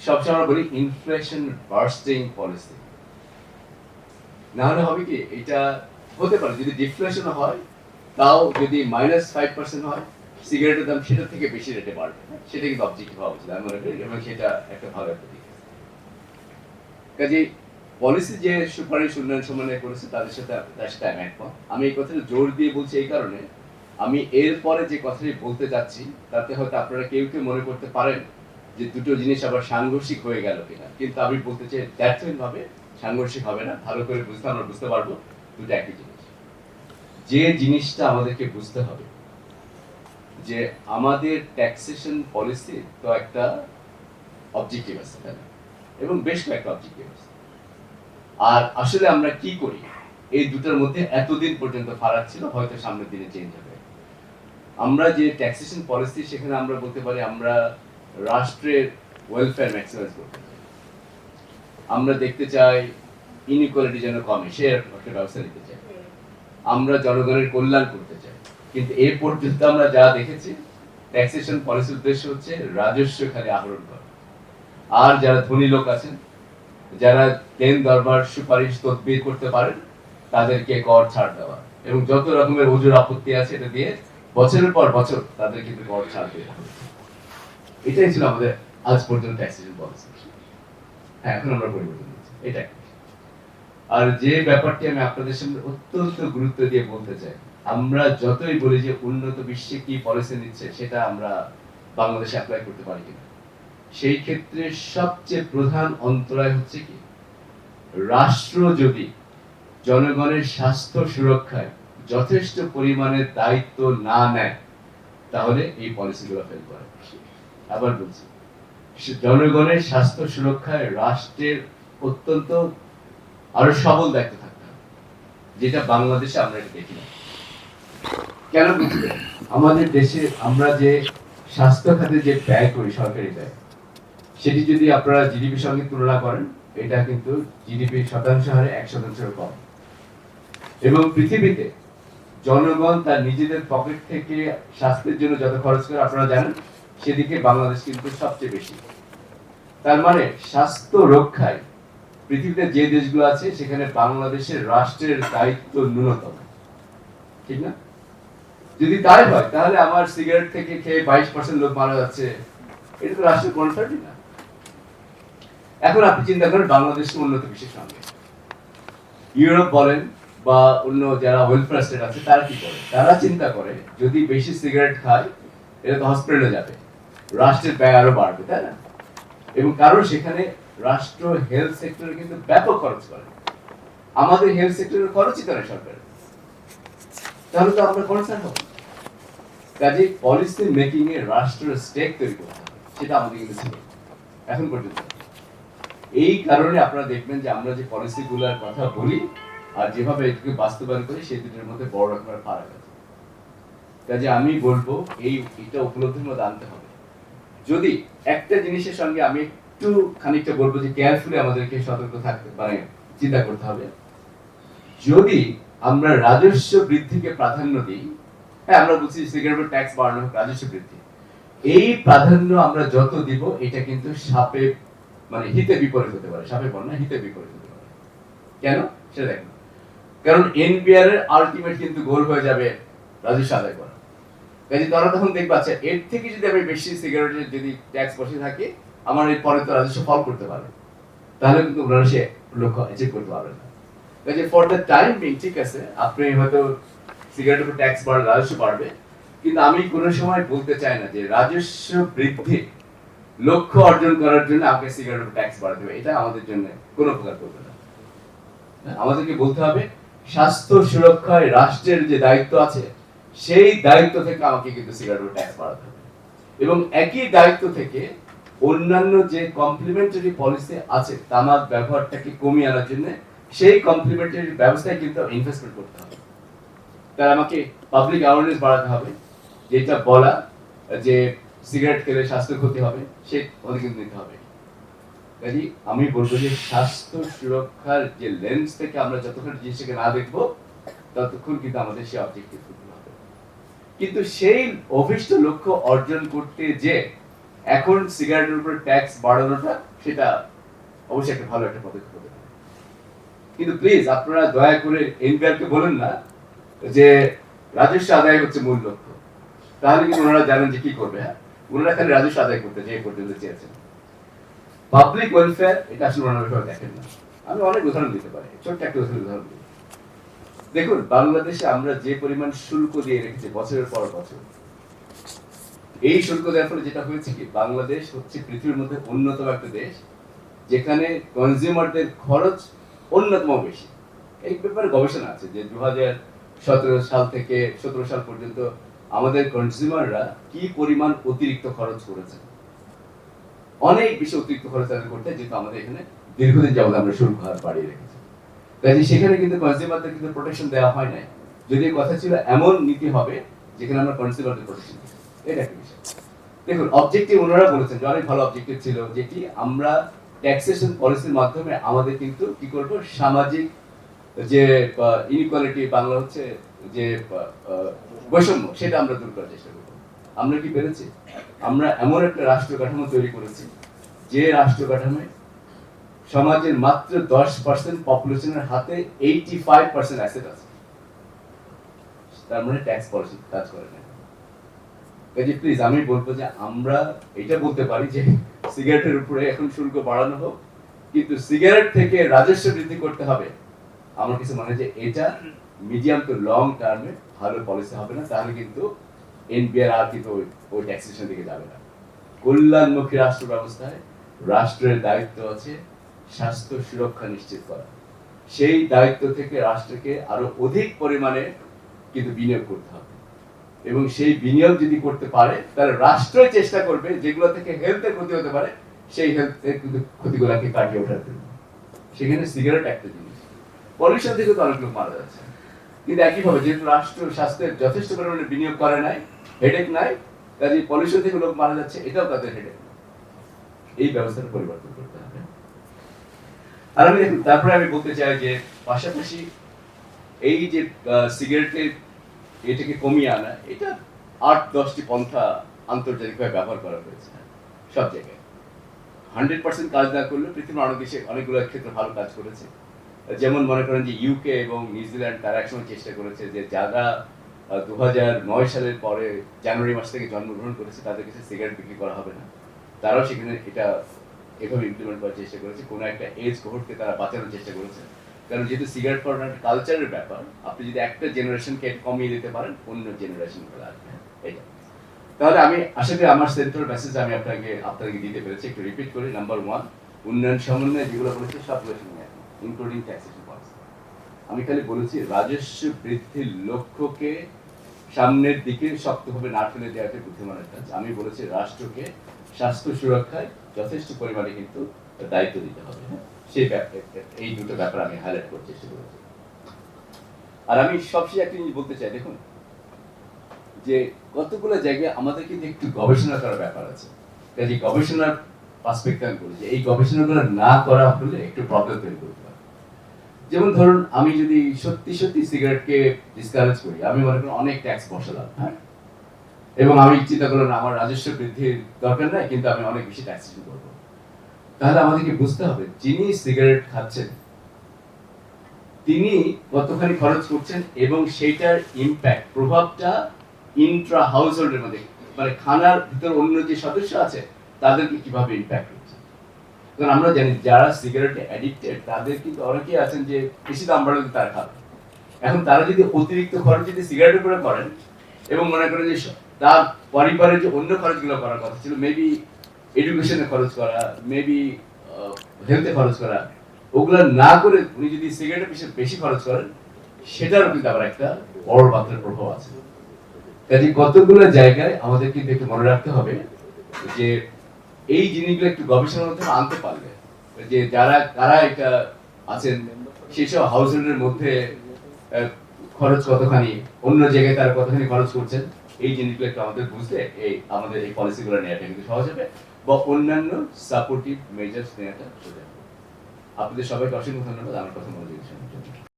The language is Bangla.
সবসময় আমরা বলি ইনফ্লেশন বার্স্টিং পলিসি, না হলে হবে কি, এটা হতে পারে যদি ডিফ্লেশন হয়, তাও যদি -5% হয়, সিগারেটের দাম সেটা থেকে বেশি রেটে বাড়বে, সেটা কিন্তু অবজেক্টিভ হওয়া উচিত আমি মনে করি, এবং সেটা একটা ভালো একটা দিক। কাজে পলিসি যে সুপারিশ উন্নয়ন সমন্বয় করেছে তার সাথে আমি একমত। আমি এই কথাটা জোর দিয়ে বলছি এই কারণে, আমি এরপরে যে কথাটি বলতে যাচ্ছি তাতে হয়তো আপনারা কেউ কেউ মনে করতে পারেন যে দুটো জিনিস আবার সাংঘর্ষিক হয়ে গেল কিনা, কিন্তু আমি বলতে চাই দ্যাটসইন ভাবে সাংঘর্ষিক হবে না, ভালো করে বুঝতে আমরা বুঝতে পারবো দুটো একই জিনিস। যে জিনিসটা আমাদেরকে বুঝতে হবে যে আমাদের ট্যাক্সেশন পলিসি তো একটা অবজেক্টিভ আছে, তাই না, এবং বেশ কয়েকটা অবজেক্টিভ আছে। আর আসলে আমরা কি করি এই দুটোর মধ্যে এতদিন পর্যন্ত ফারাক ছিল, হয়তো সামনের দিনে চেঞ্জ হবে। আমরা যে ট্যাক্সেশন পলিসি, সেখানে আমরা বলতে পারি আমরা রাষ্ট্রের ওয়েলফেয়ার ম্যাক্সিমাইজ করতে চাই, আমরা দেখতে চাই ইনইকুয়ালিটি যেন কমে, সে একটা ব্যবস্থা নিতে চাই, আমরা জনগণের কল্যাণ করতে চাই। কিন্তু এ পর্যন্ত আমরা যা দেখেছি, ট্যাক্সেশন পলিসির উদ্দেশ্য হচ্ছে রাজস্ব খালি আহরণ করা, আর যারা ধনী লোক আছেন, যারা দেন দরবার সুপারিশ তদবির করতে পারেন, তাদেরকে কর ছাড় দেওয়া, এবং যত রকমের ওজোর আপত্তি আছে এটা দিয়ে বছরের পর বছর তাদের কিন্তু কর ছাড় দিয়ে হবে। এটাই ছিল আমাদের আজ পর্যন্ত ট্যাক্সেশন পলিসি। হ্যাঁ, এখন আমরা পরিবর্তন করছি এটা। আর যে ব্যাপারটি আমি আপনাদের সামনে অত্যন্ত গুরুত্ব দিয়ে বলতে চাই, আমরা যতই বলি যে উন্নত বিশ্বে কি পলিসি নিচ্ছে সেটা আমরা বাংলাদেশে অ্যাপ্লাই করতে পারি কিনা, সেই ক্ষেত্রে সবচেয়ে প্রধান অন্তরায় হচ্ছে কি, রাষ্ট্র যদি জনগণের স্বাস্থ্য সুরক্ষায় যথেষ্ট পরিমাণে দায়িত্ব না নেয়, তাহলে এই পলিসিগুলো ফেল করে। আবার বলছি, জনগণের স্বাস্থ্য সুরক্ষায় রাষ্ট্রের অত্যন্ত আরো সবল দায়িত্ব থাকতে হবে, যেটা বাংলাদেশে আমরা এটা দেখি না। কেন বুঝবে, আমাদের দেশে আমরা যে স্বাস্থ্য খাতে যে ব্যয় করি, সরকারি ব্যয়, সেটি যদি আপনারা জিডিপির সঙ্গে তুলনা করেন, এটা কিন্তু জিডিপির শতাংশ হারে 1% কম। এবং পৃথিবীতে জনগণ তার নিজেদের পকেট থেকে স্বাস্থ্যের জন্য যত খরচ করে আপনারা জানেন, সেদিকে বাংলাদেশ কিন্তু সবচেয়ে বেশি। তার মানে স্বাস্থ্য রক্ষায় পৃথিবীতে যে দেশগুলো আছে, সেখানে বাংলাদেশের রাষ্ট্রের দায়িত্ব ন্যূনতম, ঠিক না? যদি তাই হয়, তাহলে আমার সিগারেট থেকে খেয়ে 22% লোক মারা যাচ্ছে, এটা তো রাষ্ট্রের কনসার্নই না। এখন আপনি চিন্তা করেন বাংলাদেশের উন্নত বিশ্বের সঙ্গে, ইউরোপ বলেন বা অন্য যারা ওয়েলফেয়ার স্টেট আছে, তারা কি করে? তারা চিন্তা করে যদি বেশি সিগারেট খায়, এটা তো হসপিটালে যাবে, রাষ্ট্রের ব্যয় আরো বাড়বে, তাই না? এবং কারণ সেখানে রাষ্ট্র হেলথ সেক্টরে কিন্তু ব্যাপক খরচ করে, আমাদের হেলথ সেক্টরের খরচই করে সরকার, তাহলে তো আমরা কনসার্ন হব। কাজে পলিসি মেকিং এ রাষ্ট্রের স্টেক তৈরি করতে হবে, সেটা আমাদের কিন্তু ছিল এখন পর্যন্ত। এই কারণে আপনারা দেখবেন যে আমরা যে পলিসিগুলোর কথা বলি আর যেভাবে এটাকে বাস্তবায়ন করি, সেই দুটোর মধ্যে বড় রকমের ফারাক আছে। কাজে আমি বলবো এটা উপলব্ধির মধ্যে আনতে হবে। যদি একটা জিনিসের সঙ্গে আমি একটু খানিকটা বলবো যে কেয়ারফুলি আমাদেরকে সতর্ক থাকতে, মানে চিন্তা করতে হবে, যদি আমরা রাজস্ব বৃদ্ধিকে প্রাধান্য দিই, হ্যাঁ আমরা বলছি সিগারেটের ট্যাক্স বাড়ানো হোক, রাজস্ব বৃদ্ধি, এই প্রাধান্য আমরা যত দিব, এটা কিন্তু সাপে মানে হিতে বিপরীত হতে পারে, সাপে বল না, হিতে বিপরীত হতে পারে। কেন সেটা দেখুন, কারণ এনবিআর এর আলটিমেট কিন্তু গোল হয়ে যাবে রাজস্ব আদায় করা। কাজে তারা তখন দেখবে, আচ্ছা এর থেকে যদি আমি বেশি সিগারেটের যদি ট্যাক্স বসে থাকে, আমার এর পরে তো রাজস্ব ফল করতে পারে, তাহলে কিন্তু ওনারা সে লক্ষ্য অ্যাচিভ করতে পারবে না। কাজে ফর দ্য টাইম বিং, ঠিক আছে, আপনি হয়তো সিগারেটের উপর ট্যাক্স বাড়লে রাজস্ব বাড়বে, কিন্তু আমি কোনো সময় বলতে চাই না যে রাজস্ব বৃদ্ধি লক্ষ্য অর্জন করার জন্য আপনাকে সিগারেটের উপর ট্যাক্স বাড়াতে হবে, এটা আমাদের জন্য কোনো উপকার করবে না। আমাদেরকে বলতে হবে স্বাস্থ্য সুরক্ষায় রাষ্ট্রের যে দায়িত্ব আছে, সেই দায়িত্ব থেকে আমাকে কিন্তু সিগারেটের ট্যাক্স বাড়াতে হবে, এবং একই দায়িত্ব থেকে অন্যান্য যে কমপ্লিমেন্টারি পলিসি আছে তামাক ব্যবহারটাকে কমিয়ে আনার জন্য, সেই কমপ্লিমেন্টারি ব্যবস্থায় কিন্তু ইনভেস্টমেন্ট করতে হবে। তার আমাকে পাবলিক অ্যাওয়ারনেস বাড়াতে হবে, যেটা বলা যে সিগারেট খেলে স্বাস্থ্য ক্ষতি হবে, সে আমাদের কিন্তু নিতে হবে। কাজে আমি বলবো যে স্বাস্থ্য সুরক্ষার যে লেন্স থেকে আমরা যতক্ষণ জিনিসটাকে না দেখবো, ততক্ষণ কিন্তু আমাদের সেই অবজেক্টিভ করতে হবে। কিন্তু সেই অভিষ্ট লক্ষ্য অর্জন করতে যে এখন সিগারেটের উপরে ট্যাক্স বাড়ানোটা সেটা অবশ্যই একটা ভালো একটা পদক্ষেপ হতে পারে। কিন্তু প্লিজ আপনারা দয়া করে এনবিআরকে বলেন না যে রাজস্ব আদায় হচ্ছে মূল লক্ষ্য, তাহলে কিন্তু ওনারা জানেন যে কি করবে। হ্যাঁ, ওনারা খালি রাজস্ব আদায় করতে যে পর্যন্ত চেয়েছেন, পাবলিক ওয়েলফেয়ার এটা আসলে ওনারা সবাই দেখেন না। আমি অনেক উদাহরণ দিতে পারি, ছোট্ট একটা উদাহরণ দিই। দেখুন, বাংলাদেশে আমরা যে পরিমাণ শুল্ক দিয়ে রেখেছি বছরের পর বছর, এই শুল্ক দেওয়ার ফলে যেটা হয়েছে কি, বাংলাদেশ হচ্ছে পৃথিবীর মধ্যে অন্যতম একটা দেশ যেখানে কনজিউমারদের খরচ অন্যতম বেশি। এই ব্যাপারে গবেষণা আছে যে 2017 সাল থেকে 17 সাল পর্যন্ত আমাদের কনজিউমাররা কি পরিমাণ অতিরিক্ত খরচ করেছে, অনেক বেশি অতিরিক্ত খরচ তাদের করতে, যেহেতু আমাদের এখানে দীর্ঘদিন যাবত আমরা শুল্ক হার বাড়িয়ে রেখেছি। কাজে সেখানে কিন্তু কনজিউমারদের কিন্তু প্রোটেকশন দেওয়া হয় নাই। যদি কথা ছিল এমন নীতি হবে যেখানে আমরা কনজিউমারদের প্রোটেকশন দিই, এটা একটা বিষয়। দেখুন, অবজেক্টিভ ওনারা বলেছেন যে অনেক ভালো অবজেক্টিভ ছিল, যেটি আমরা ট্যাক্সেশন পলিসির মাধ্যমে আমাদের কিন্তু কি করব, সামাজিক যে ইনইকুয়ালিটি, বাংলা হচ্ছে যে বৈষম্য, সেটা আমরা দূর করার চেষ্টা করব। আমরা কি পেরেছি? আমরা এমন একটা রাষ্ট্র কাঠামো তৈরি করেছি যে রাষ্ট্র কাঠামোয় সমাজের মাত্র 10% পপুলেশনের হাতে 85% অ্যাসেট আছে। তার মানে ট্যাক্স পলিসি কাজ করে না। কাজে প্লিজ আমি বলবো যে আমরা এটা বলতে পারি যে সিগারেটের উপরে এখন শুল্ক বাড়ানো হোক, কিন্তু সিগারেট থেকে রাজস্ব বৃদ্ধি করতে হবে। আমার কিছু মনে হয় যে এটা মিডিয়াম টু লং টার্মে ভালো পলিসি হবে না, তাহলে কিন্তু এনবিআর আর কিন্তু ওই ট্যাক্সেশন দিকে যাবে না। কল্যাণমুখী রাষ্ট্র ব্যবস্থায় রাষ্ট্রের দায়িত্ব আছে স্বাস্থ্য সুরক্ষা নিশ্চিত করা। সেই দায়িত্ব থেকে রাষ্ট্রকে আরো অধিক পরিমাণে কিন্তু বিনিয়োগ করতে হবে, এবং সেই বিনিয়োগ যদি করতে পারে তাহলে রাষ্ট্রই চেষ্টা করবে যেগুলো থেকে হেলথের ক্ষতি হতে পারে সেই হেলথের কিন্তু ক্ষতিগুলোকে কাটিয়ে ওঠার জন্য। সেখানে সিগারেট একটা জিনিস, পলিউশন থেকে তো অনেক লোক মারা যাচ্ছে, কিন্তু একইভাবে যেহেতু রাষ্ট্র স্বাস্থ্যের যথেষ্ট পরিমাণে বিনিয়োগ করে নাই, হেডেক নাই, কাজে পলিউশন থেকে লোক মারা যাচ্ছে, এটাও তাদের হেডেক। এই ব্যবস্থাটা পরিবর্তন করতে হবে। আর আমি দেখুন, তারপরে আমি বলতে চাই যে পাশাপাশি এই যে সিগারেটের এটাকে কমিয়ে আনা, এটা 8-10টি পন্থা আন্তর্জাতিকভাবে ব্যবহার করা হয়েছে সব জায়গায়। 100% কাজ না করলেও পৃথিবীর অনেক দেশে অনেকগুলো ক্ষেত্রে ভালো কাজ করেছে। যেমন মনে করেন যে ইউকে এবং নিউজিল্যান্ড, তারা একসময় চেষ্টা করেছে যে যারা 2009 সালের পরে জানুয়ারি মাস থেকে জন্মগ্রহণ করেছে তাদের কাছে সিগারেট বিক্রি করা হবে না। তারাও সেখানে এটা এভাবে ইমপ্লিমেন্ট করার চেষ্টা করেছে, কোনো একটা এজ কোহর্টকে তারা বাঁচানোর চেষ্টা করেছে। কারণ যেহেতু সিগারেট খাওয়ার একটা কালচারের ব্যাপার, আপনি যদি একটা জেনারেশনকে কমিয়ে দিতে পারেন, অন্য জেনারেশন গুলো আসবে। এটা তাহলে আমি আশা করি আমার সেন্ট্রাল মেসেজ আমি আপনাকে দিতে পেরেছি। একটু রিপিট করি। নাম্বার 1, উন্নয়ন সমন্বয় যেগুলো বলেছে সবগুলো শুনে, ইনক্লুডিং ট্যাক্সেশন পলিসি। আমি খালি বলেছি রাজস্ব বৃদ্ধির লক্ষ্যকে সামনের দিকে শক্তভাবে না ফেলে দেওয়াটা বুদ্ধিমানের কাজ। আমি বলেছি রাষ্ট্রকে স্বাস্থ্য সুরক্ষায় যথেষ্ট পরিমাণে কিন্তু দায়িত্ব দিতে হবে। সেই এই দুটো ব্যাপার আমি হাইলাইট করতে চেষ্টা করেছি। আর আমি সবশেষে একটা জিনিস বলতে চাই, দেখুন যে কতগুলো জায়গায় আমাদের কিন্তু একটু গবেষণা করার ব্যাপার আছে। কাজে গবেষণার পার্সপেক্টিভ আমি বলি যে এই গবেষণাগুলো না করা হলে একটু প্রবলেম তৈরি করতে পারে। যেমন ধরুন, আমি যদি সত্যি সত্যি সিগারেটকে ডিসকারেজ করি, আমি মনে করি অনেক ট্যাক্স বসালাম, হ্যাঁ, এবং আমি চিন্তা করলাম আমার রাজস্ব বৃদ্ধির দরকার নাই, কিন্তু আমি অনেক বেশি ট্যাক্সেশন করবো। তাহলে আমাদেরকে বুঝতে হবে যিনি সিগারেট খাচ্ছেন তিনি কতখানি খরচ করছেন এবং সেইটার ইম্প্যাক্ট, প্রভাবটা ইন্ট্রা হাউস হোল্ডের মধ্যে, মানে খানার ভিতর অন্য যে সদস্য আছে তাদেরকে কিভাবে ইম্প্যাক্ট করছে। কারণ আমরা জানি যারা সিগারেটে অ্যাডিক্টেড তাদের কিন্তু অনেকেই আছেন যে বেশি দাম বাড়লে তারা খাবে। এখন তারা যদি অতিরিক্ত খরচ যদি সিগারেটের উপরে করেন এবং মনে করেন যে তার পরিবারের যে অন্য খরচগুলো করার কথা ছিল, মেবি এডুকেশনে খরচ করা, মেবি হেলথে খরচ করা, ওগুলো না করে উনি যদি সিগারেটের পিছনে বেশি খরচ করেন, সেটারও কিন্তু আবার একটা বড় মাত্রার প্রভাব আছে। কাজে কতগুলো জায়গায় আমাদের কিন্তু একটু মনে রাখতে হবে যে এই জিনিসগুলো একটু গবেষণার মধ্যে আনতে পারলে যে কারা এটা আছেন সেসব হাউস হোল্ডের মধ্যে খরচ কতখানি, অন্য জায়গায় তারা কতখানি খরচ করছেন, এই জিনিসগুলো একটু আমাদের বুঝলে আমাদের এই পলিসিগুলো নেওয়াটা কিন্তু সহজ হবে, বা অন্যান্য সাপোর্টিভ মেজার্স নেওয়াটা সোজা হবে। আপনাদের সবাইকে অসংখ্য ধন্যবাদ আমার কথা মনোযোগ শোনার জন্য।